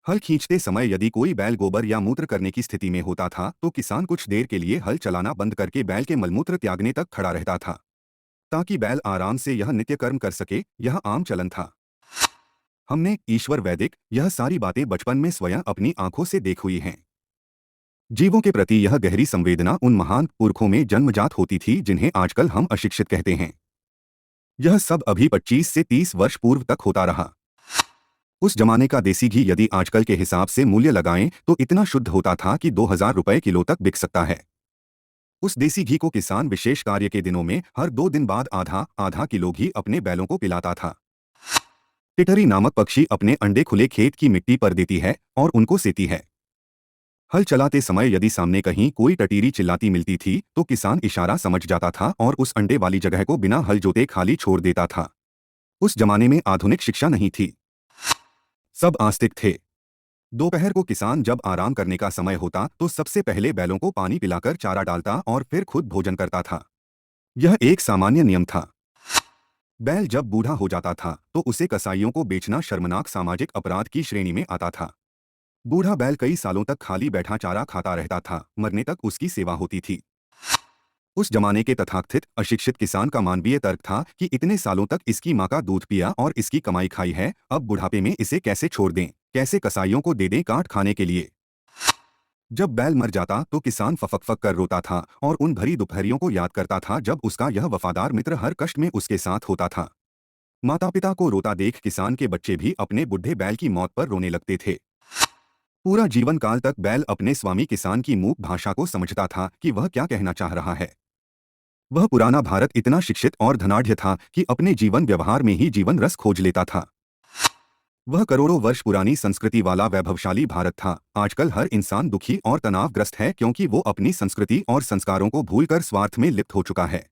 हल खींचते समय यदि कोई बैल गोबर या मूत्र करने की स्थिति में होता था तो किसान कुछ देर के लिए हल चलाना बंद करके बैल के मलमूत्र त्यागने तक खड़ा रहता था ताकि बैल आराम से यह नित्य कर्म कर सके। यह आम चलन था। हमने ईश्वर वैदिक यह सारी बातें बचपन में स्वयं अपनी आंखों से देख हुई हैं। जीवों के प्रति यह गहरी संवेदना उन महान पुरखों में जन्मजात होती थी जिन्हें आजकल हम अशिक्षित कहते हैं। यह सब अभी 25 से 30 वर्ष पूर्व तक होता रहा। उस जमाने का देसी घी यदि आजकल के हिसाब से मूल्य लगाएं तो इतना शुद्ध होता था कि 2000 रुपए किलो तक बिक सकता है। उस देसी घी को किसान विशेष कार्य के दिनों में हर 2 दिन बाद आधा आधा किलो घी अपने बैलों को पिलाता था। टिटरी नामक पक्षी अपने अंडे खुले खेत की मिट्टी पर देती है और उनको सेती है। हल चलाते समय यदि सामने कहीं कोई टटीरी चिल्लाती मिलती थी तो किसान इशारा समझ जाता था और उस अंडे वाली जगह को बिना हल जोते खाली छोड़ देता था। उस जमाने में आधुनिक शिक्षा नहीं थी। सब आस्तिक थे। दोपहर को किसान जब आराम करने का समय होता तो सबसे पहले बैलों को पानी पिलाकर चारा डालता और फिर खुद भोजन करता था। यह एक सामान्य नियम था। बैल जब बूढ़ा हो जाता था तो उसे कसाईयों को बेचना शर्मनाक सामाजिक अपराध की श्रेणी में आता था। बूढ़ा बैल कई सालों तक खाली बैठा चारा खाता रहता था, मरने तक उसकी सेवा होती थी। उस जमाने के तथाकथित अशिक्षित किसान का मानवीय तर्क था कि इतने सालों तक इसकी माँ का दूध पिया और इसकी कमाई खाई है, अब बुढ़ापे में इसे कैसे छोड़ दें, कैसे कसाईयों को दे दें काट खाने के लिए। जब बैल मर जाता तो किसान फफक कर रोता था और उन भरी दोपहरियों को याद करता था जब उसका यह वफादार मित्र हर कष्ट में उसके साथ होता था। माता पिता को रोता देख किसान के बच्चे भी अपने बुढ़े बैल की मौत पर रोने लगते थे। पूरा जीवन काल तक बैल अपने स्वामी किसान की मूक भाषा को समझता था कि वह क्या कहना चाह रहा है। वह पुराना भारत इतना शिक्षित और धनाढ्य था कि अपने जीवन व्यवहार में ही जीवन रस खोज लेता था। वह करोड़ों वर्ष पुरानी संस्कृति वाला वैभवशाली भारत था। आजकल हर इंसान दुखी और तनावग्रस्त है क्योंकि वो अपनी संस्कृति और संस्कारों को भूलकर स्वार्थ में लिप्त हो चुका है।